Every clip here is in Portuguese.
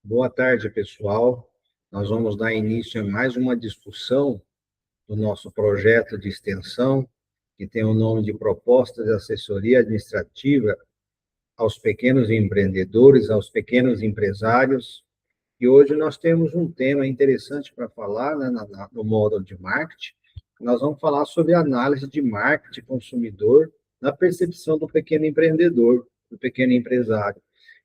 Boa tarde, pessoal. Nós vamos dar início a mais uma discussão do nosso projeto de extensão, que tem o nome de Proposta de Assessoria Administrativa aos Pequenos Empreendedores, aos Pequenos Empresários. E hoje nós temos um tema interessante para falar, né, no módulo de marketing. Nós vamos falar sobre a análise de marketing consumidor na percepção do pequeno empreendedor, do pequeno empresário.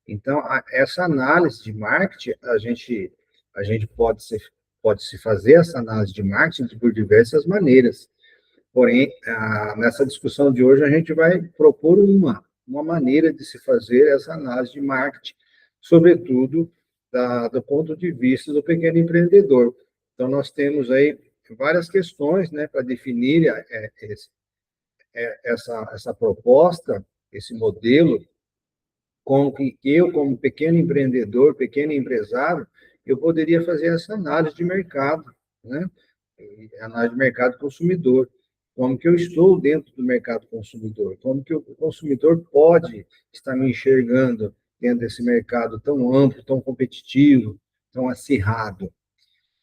Então, essa análise de marketing, a gente pode se fazer essa análise de marketing por diversas maneiras. Porém, nessa discussão de hoje, a gente vai propor uma maneira de se fazer essa análise de marketing, sobretudo do ponto de vista do pequeno empreendedor. Então, nós temos aí várias questões, né, para definir essa proposta, esse modelo, como que eu, como pequeno empreendedor, pequeno empresário, eu poderia fazer essa análise de mercado, né? Análise de mercado consumidor. Como que eu estou dentro do mercado consumidor? Como que o consumidor pode estar me enxergando dentro desse mercado tão amplo, tão competitivo, tão acirrado?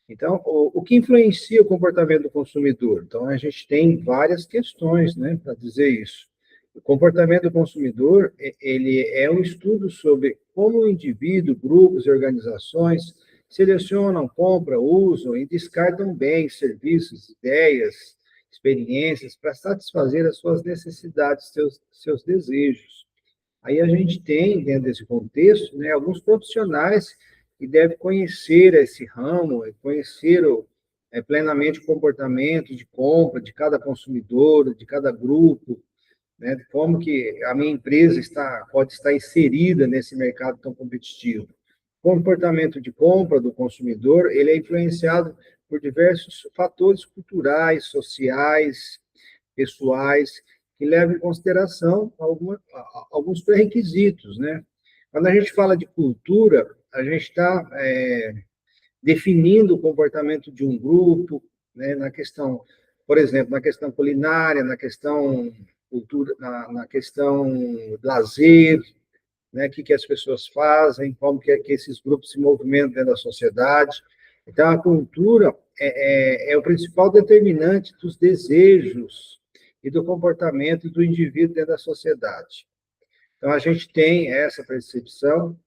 Então, o que influencia o comportamento do consumidor? Então, a gente tem várias questões, né, para dizer isso. O comportamento do consumidor, ele é um estudo sobre como o indivíduo, grupos e organizações selecionam, compram, usam e descartam bens, serviços, ideias, experiências para satisfazer as suas necessidades, seus desejos. Aí a gente tem, dentro desse contexto, né, alguns profissionais que devem conhecer esse ramo, conhecer plenamente o comportamento de compra de cada consumidor, de cada grupo, né, como que a minha empresa pode estar inserida nesse mercado tão competitivo. O comportamento de compra do consumidor, ele é influenciado por diversos fatores culturais, sociais, pessoais, que levam em consideração alguns pré-requisitos, né? Quando a gente fala de cultura, a gente está definindo o comportamento de um grupo, né, na questão, por exemplo, na questão culinária, na questão cultura, na questão lazer, né, o que as pessoas fazem, como que esses grupos se movimentam dentro da sociedade. Então, a cultura é o principal determinante dos desejos e do comportamento do indivíduo dentro da sociedade. Então, a gente tem essa percepção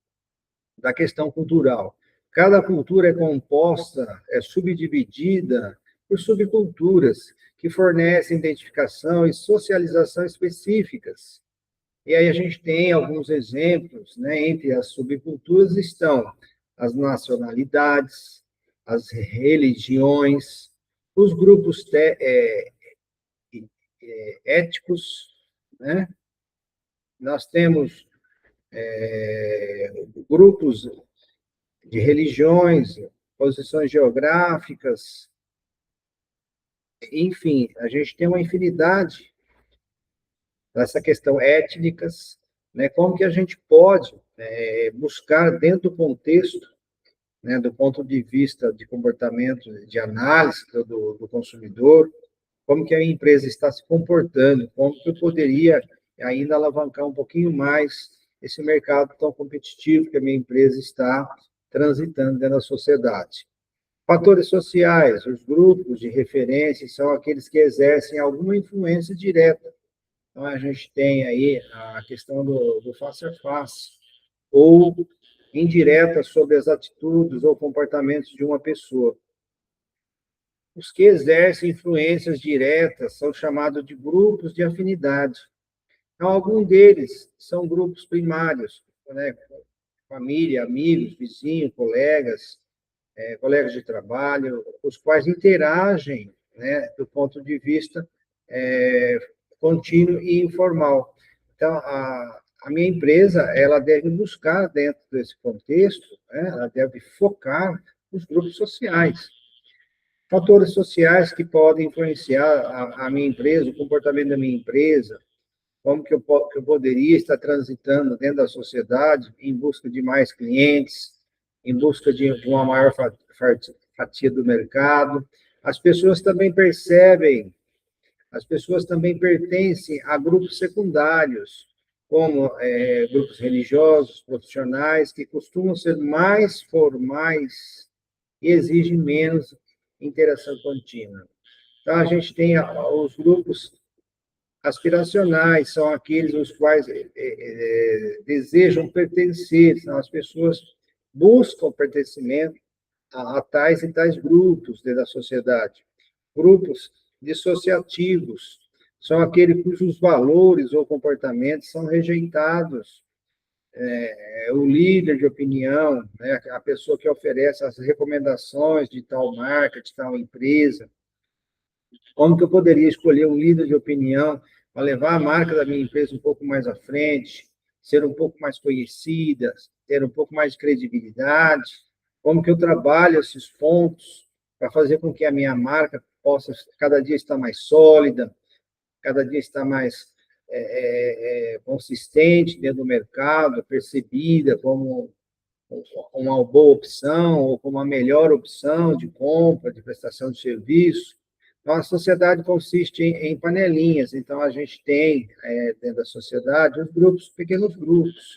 da questão cultural. Cada cultura é composta, é subdividida por subculturas que fornecem identificação e socialização específicas. E aí a gente tem alguns exemplos, né? Entre as subculturas estão as nacionalidades, as religiões, os grupos étnicos, né? Nós temos grupos de religiões, posições geográficas, enfim, a gente tem uma infinidade dessa questão étnicas, né? Como que a gente pode buscar dentro do contexto, né, do ponto de vista de comportamento, de análise do consumidor, como que a empresa está se comportando, como que eu poderia ainda alavancar um pouquinho mais esse mercado tão competitivo que a minha empresa está transitando dentro da sociedade. Fatores sociais, os grupos de referência são aqueles que exercem alguma influência direta. Então, a gente tem aí a questão do face a face, ou indireta sobre as atitudes ou comportamentos de uma pessoa. Os que exercem influências diretas são chamados de grupos de afinidade. Então, alguns deles são grupos primários, né? Família, amigos, vizinhos, colegas de trabalho, os quais interagem, né, do ponto de vista contínuo e informal. Então, a minha empresa, ela deve buscar, dentro desse contexto, né, ela deve focar nos grupos sociais. Fatores sociais que podem influenciar a minha empresa, o comportamento da minha empresa, como que eu poderia estar transitando dentro da sociedade em busca de mais clientes, em busca de uma maior fatia do mercado. As pessoas também percebem, as pessoas também pertencem a grupos secundários, como grupos religiosos, profissionais, que costumam ser mais formais e exigem menos interação contínua. Então, a gente tem os grupos aspiracionais, são aqueles os quais desejam pertencer, são as pessoas que buscam pertencimento a tais e tais grupos dentro da sociedade. Grupos dissociativos são aqueles cujos valores ou comportamentos são rejeitados. O líder de opinião, né, a pessoa que oferece as recomendações de tal marca, de tal empresa. Como que eu poderia escolher um líder de opinião para levar a marca da minha empresa um pouco mais à frente, ser um pouco mais conhecida, ter um pouco mais de credibilidade? Como que eu trabalho esses pontos para fazer com que a minha marca possa cada dia estar mais sólida, cada dia estar mais consistente dentro do mercado, percebida como uma boa opção ou como a melhor opção de compra, de prestação de serviço. Então, a sociedade consiste em panelinhas. Então, a gente tem, dentro da sociedade, os grupos, pequenos grupos.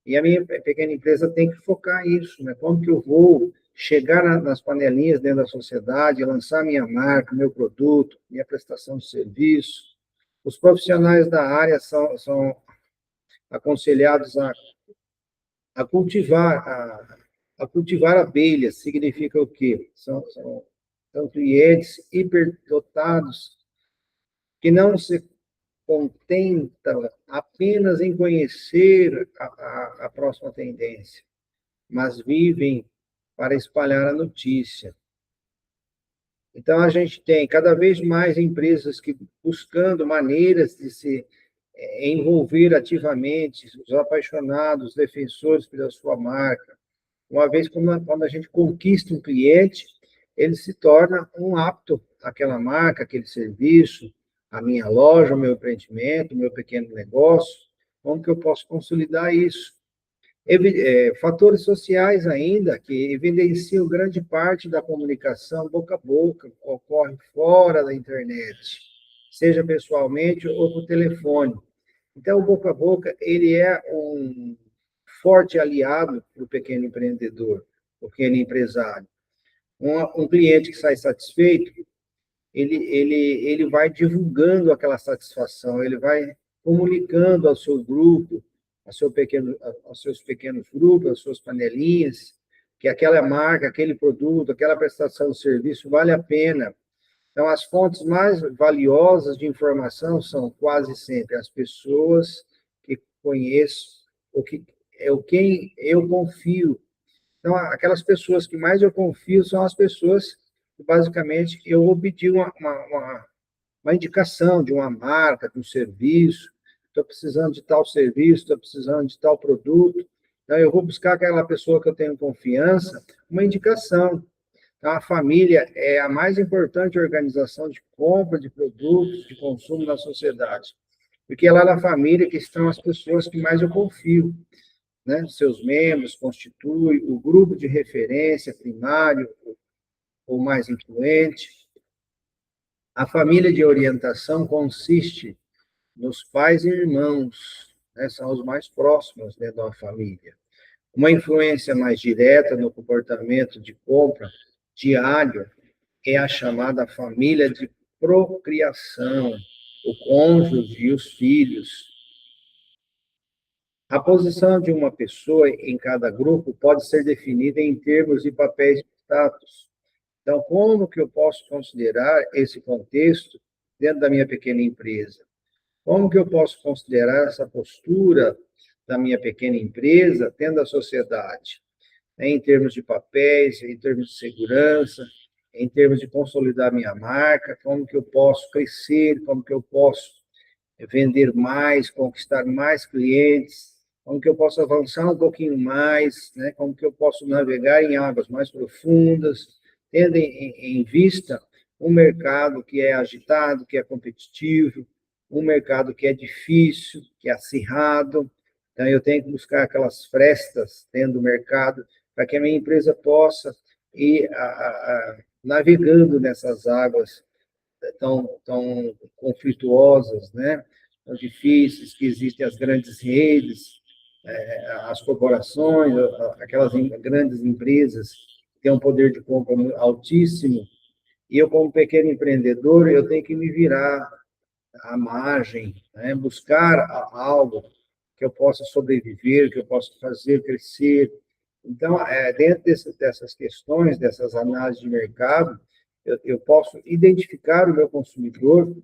E a minha pequena empresa tem que focar nisso, né? Como que eu vou chegar nas panelinhas dentro da sociedade, lançar minha marca, meu produto, minha prestação de serviço. Os profissionais da área são aconselhados a cultivar, a cultivar abelhas. Significa o quê? São clientes hiperdotados que não se contentam apenas em conhecer a próxima tendência, mas vivem para espalhar a notícia. Então, a gente tem cada vez mais empresas que buscando maneiras de se envolver ativamente os apaixonados, os defensores pela sua marca. Uma vez quando a gente conquista um cliente, ele se torna um apto àquela marca, aquele serviço, a minha loja, o meu empreendimento, o meu pequeno negócio. Como que eu posso consolidar isso? Fatores sociais ainda que evidenciam grande parte da comunicação boca a boca, ocorre fora da internet, seja pessoalmente ou por telefone. Então, o boca a boca, ele é um forte aliado para o pequeno empreendedor, o pequeno empresário. Um cliente que sai satisfeito, ele vai divulgando aquela satisfação, ele vai comunicando ao seu grupo, aos seus pequenos grupos, às suas panelinhas, que aquela marca, aquele produto, aquela prestação de serviço vale a pena. Então, as fontes mais valiosas de informação são quase sempre as pessoas que conheço, quem eu confio. Então, aquelas pessoas que mais eu confio são as pessoas que, basicamente, eu obtive uma indicação de uma marca, de um serviço, estou precisando de tal serviço, estou precisando de tal produto. Então, eu vou buscar aquela pessoa que eu tenho confiança, uma indicação. Então, a família é a mais importante organização de compra de produtos de consumo na sociedade, porque é lá na família que estão as pessoas que mais eu confio, né? Seus membros constituem o grupo de referência primário ou mais influente. A família de orientação consiste nos pais e irmãos, né? São os mais próximos dentro da família. Uma influência mais direta no comportamento de compra diário é a chamada família de procriação, o cônjuge e os filhos. A posição de uma pessoa em cada grupo pode ser definida em termos de papéis de status. Então, como que eu posso considerar esse contexto dentro da minha pequena empresa? Como que eu posso considerar essa postura da minha pequena empresa dentro da sociedade? Em termos de papéis, em termos de segurança, em termos de consolidar minha marca, como que eu posso crescer, como que eu posso vender mais, conquistar mais clientes, como que eu posso avançar um pouquinho mais, né? Como que eu posso navegar em águas mais profundas, tendo em vista um mercado que é agitado, que é competitivo, um mercado que é difícil, que é acirrado. Então, eu tenho que buscar aquelas frestas dentro do mercado para que a minha empresa possa ir navegando nessas águas tão conflituosas, né? difíceis, que existem as grandes redes, as corporações, aquelas grandes empresas que têm um poder de compra altíssimo, e eu, como pequeno empreendedor, eu tenho que me virar à margem, né? Buscar algo que eu possa sobreviver, que eu possa fazer crescer. Então, dentro dessas questões, dessas análises de mercado, eu posso identificar o meu consumidor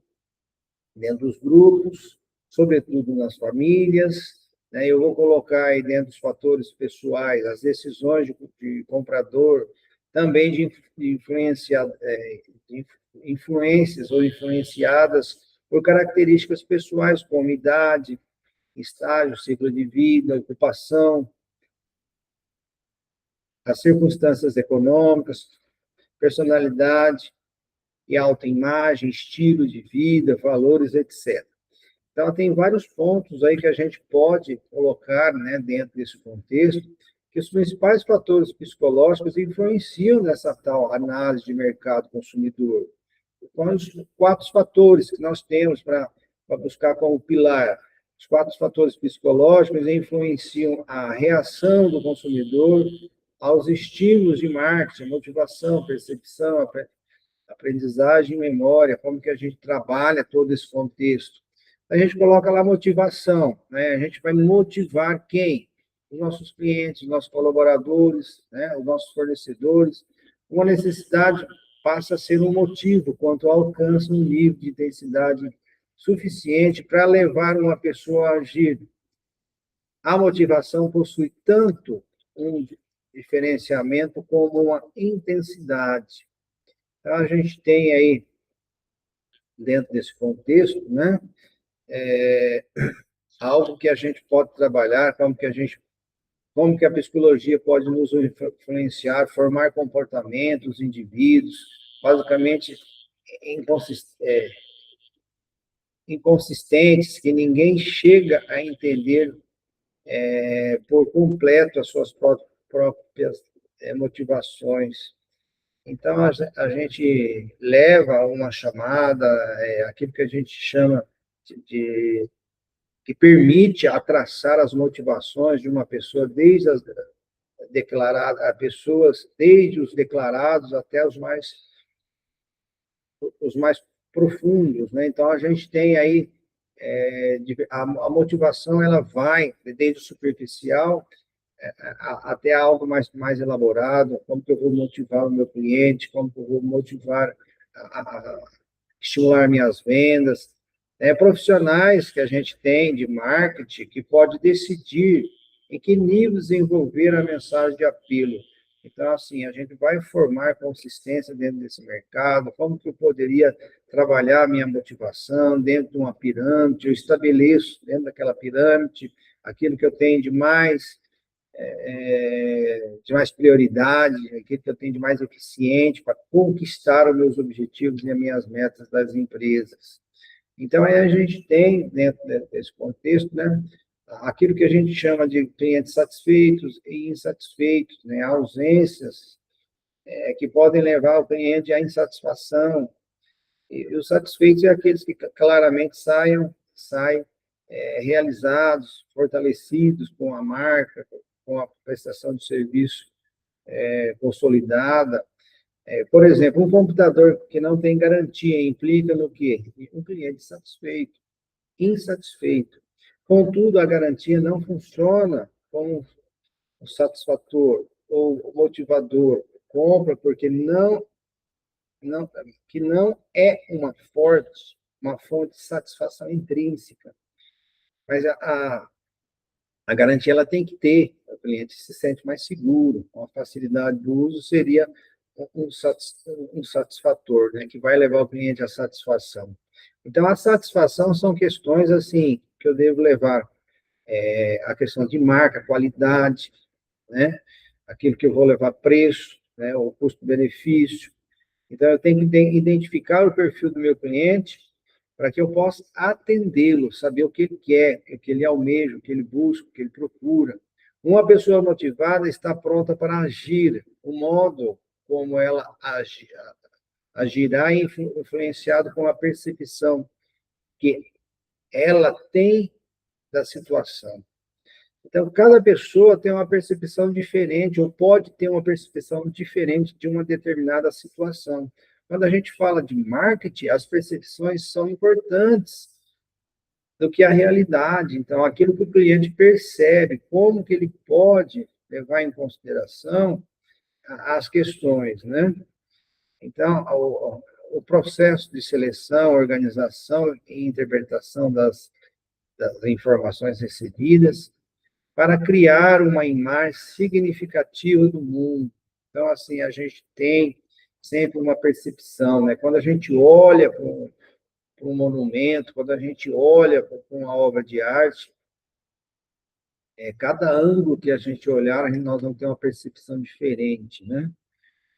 dentro dos grupos, sobretudo nas famílias, né? Eu vou colocar aí dentro dos fatores pessoais as decisões de comprador, também de de influências ou influenciadas por características pessoais, como idade, estágio, ciclo de vida, ocupação, as circunstâncias econômicas, personalidade e autoimagem, estilo de vida, valores, etc. Então, tem vários pontos aí que a gente pode colocar, né, dentro desse contexto, que os principais fatores psicológicos influenciam nessa tal análise de mercado consumidor. Quais os quatro fatores que nós temos para buscar como pilar? Os quatro fatores psicológicos influenciam a reação do consumidor aos estímulos de marketing, motivação, percepção, aprendizagem e memória, como que a gente trabalha todo esse contexto. A gente coloca lá motivação, né? A gente vai motivar quem? Os nossos clientes, os nossos colaboradores, né? Os nossos fornecedores. Uma necessidade passa a ser um motivo quanto alcança um nível de intensidade suficiente para levar uma pessoa a agir. A motivação possui tanto um diferenciamento como uma intensidade. Então, a gente tem aí, dentro desse contexto, né, algo que a gente pode trabalhar, como que a psicologia pode nos influenciar, formar comportamentos, indivíduos, basicamente inconsistentes, que ninguém chega a entender por completo as suas próprias motivações. Então, a gente leva uma chamada, aquilo que a gente chama de que permite a traçar as motivações de uma pessoa, desde as declaradas, a pessoas, desde os declarados até os mais profundos, né? Então, a gente tem aí a motivação, ela vai desde o superficial até algo mais elaborado, como que eu vou motivar o meu cliente, como que eu vou motivar, estimular minhas vendas. Profissionais que a gente tem de marketing que pode decidir em que nível desenvolver a mensagem de apelo. Então, assim, a gente vai formar consistência dentro desse mercado, como que eu poderia trabalhar a minha motivação dentro de uma pirâmide, eu estabeleço dentro daquela pirâmide aquilo que eu tenho de mais prioridade, aquilo que eu tenho de mais eficiente para conquistar os meus objetivos e as minhas metas das empresas. Então, aí a gente tem, dentro desse contexto, né, aquilo que a gente chama de clientes satisfeitos e insatisfeitos, né, ausências que podem levar o cliente à insatisfação. E os satisfeitos é aqueles que claramente saem realizados, fortalecidos com a marca, com a prestação de serviço consolidada. Por exemplo, um computador que não tem garantia implica no quê? Um cliente satisfeito, insatisfeito. Contudo, a garantia não funciona como um satisfator ou motivador. Compra porque que não é uma fonte de satisfação intrínseca. Mas a garantia ela tem que ter, o cliente se sente mais seguro, com a facilidade do uso seria um satisfator, né, que vai levar o cliente à satisfação. Então, a satisfação são questões assim que eu devo levar a questão de marca, qualidade, né, aquilo que eu vou levar preço, né, o custo-benefício. Então, eu tenho que identificar o perfil do meu cliente para que eu possa atendê-lo, saber o que ele quer, o que ele almeja, o que ele busca, o que ele procura. Uma pessoa motivada está pronta para agir. O modo como ela agirá é influenciado com a percepção que ela tem da situação. Então, cada pessoa tem uma percepção diferente, ou pode ter uma percepção diferente de uma determinada situação. Quando a gente fala de marketing, as percepções são importantes do que a realidade. Então, aquilo que o cliente percebe, como que ele pode levar em consideração as questões, né? Então, o processo de seleção, organização e interpretação das informações recebidas para criar uma imagem significativa do mundo. Então, assim, a gente tem sempre uma percepção, né? Quando a gente olha para um monumento, quando a gente olha para uma obra de arte, cada ângulo que a gente olhar, nós vamos ter uma percepção diferente, né?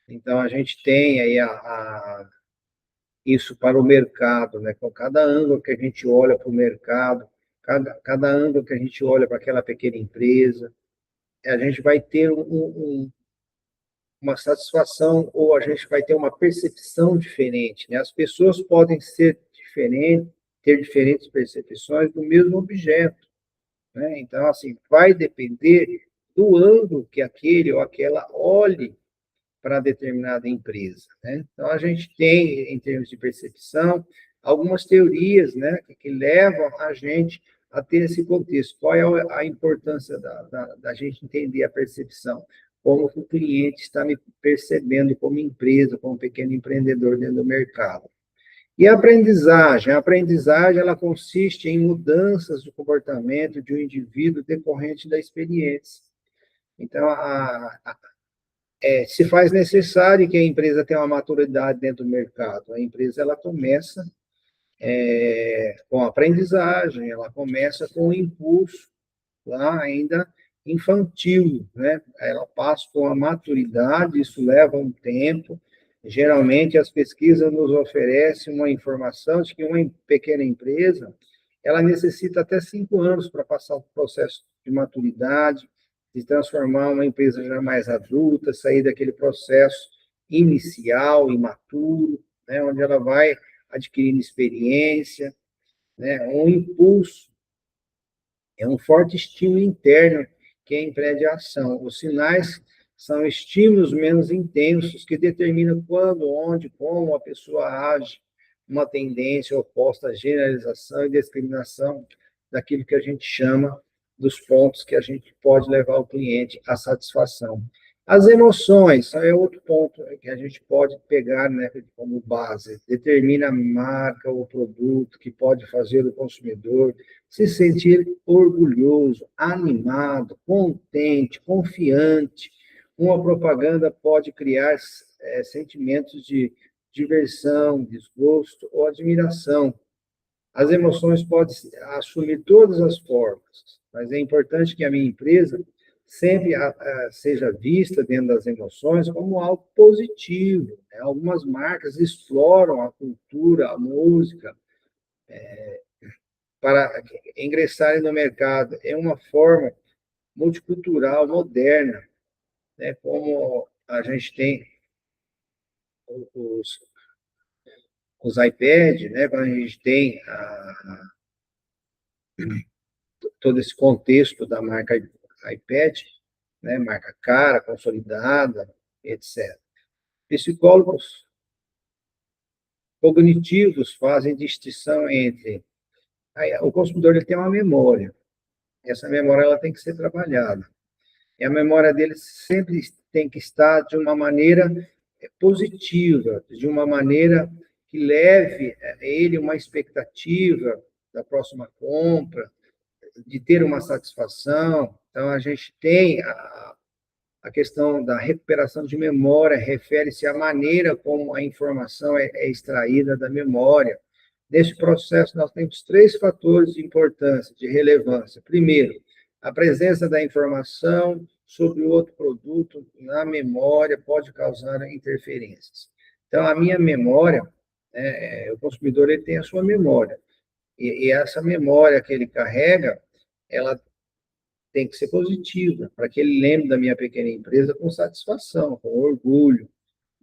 Então, a gente tem aí isso para o mercado, né? Com cada ângulo que a gente olha para o mercado, cada ângulo que a gente olha para aquela pequena empresa, a gente vai ter uma satisfação ou a gente vai ter uma percepção diferente, né? As pessoas podem ser diferentes, ter diferentes percepções do mesmo objeto, né? Então, assim, vai depender do ângulo que aquele ou aquela olhe para determinada empresa, né? Então, a gente tem, em termos de percepção, algumas teorias, né, que levam a gente a ter esse contexto. Qual é a importância da gente entender a percepção? Como o cliente está me percebendo como empresa, como pequeno empreendedor dentro do mercado. E a aprendizagem ela consiste em mudanças de comportamento de um indivíduo decorrente da experiência. Então, se faz necessário que a empresa tenha uma maturidade dentro do mercado. A empresa ela começa com aprendizagem, ela começa com um impulso lá ainda infantil, né? Ela passa por uma maturidade, isso leva um tempo. Geralmente as pesquisas nos oferecem uma informação de que uma pequena empresa ela necessita até 5 anos para passar o processo de maturidade, de transformar uma empresa já mais adulta, sair daquele processo inicial, imaturo, né, onde ela vai adquirindo experiência, né, um impulso, é um forte estímulo interno que impede a ação. Os sinais são estímulos menos intensos que determinam quando, onde, como a pessoa age, uma tendência oposta à generalização e discriminação daquilo que a gente chama dos pontos que a gente pode levar o cliente à satisfação. As emoções é outro ponto que a gente pode pegar, né, como base. Determina a marca ou produto que pode fazer o consumidor se sentir orgulhoso, animado, contente, confiante. Uma propaganda pode criar sentimentos de diversão, desgosto ou admiração. As emoções podem assumir todas as formas, mas é importante que a minha empresa sempre seja vista dentro das emoções como algo positivo, né? Algumas marcas exploram a cultura, a música, para ingressarem no mercado. É uma forma multicultural, moderna, né? Como a gente tem os, os iPads, né? Quando a gente tem todo esse contexto da marca iPad, né? Marca cara, consolidada, etc. Psicólogos cognitivos fazem distinção entre o consumidor ele tem uma memória. Essa memória ela tem que ser trabalhada. E a memória dele sempre tem que estar de uma maneira positiva, de uma maneira que leve a ele uma expectativa da próxima compra, de ter uma satisfação. Então, a gente tem a questão da recuperação de memória, refere-se à maneira como a informação é extraída da memória. Nesse processo, nós temos 3 fatores de importância, de relevância. Primeiro, a presença da informação sobre outro produto na memória pode causar interferências. Então, a minha memória, o consumidor ele tem a sua memória, e essa memória que ele carrega, ela tem que ser positiva, para que ele lembre da minha pequena empresa com satisfação, com orgulho,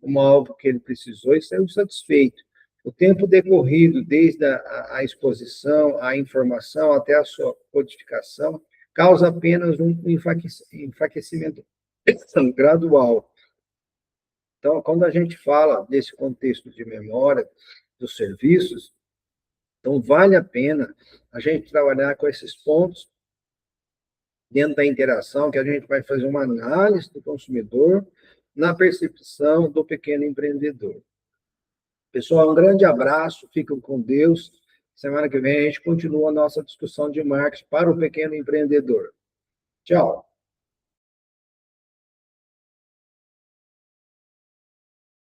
como algo que ele precisou e saiu satisfeito. O tempo decorrido, desde a exposição, a informação, até a sua codificação, causa apenas um enfraquecimento gradual. Então, quando a gente fala desse contexto de memória dos serviços, então vale a pena a gente trabalhar com esses pontos dentro da interação, que a gente vai fazer uma análise do consumidor na percepção do pequeno empreendedor. Pessoal, um grande abraço, fiquem com Deus. Semana que vem a gente continua a nossa discussão de marketing para o pequeno empreendedor. Tchau.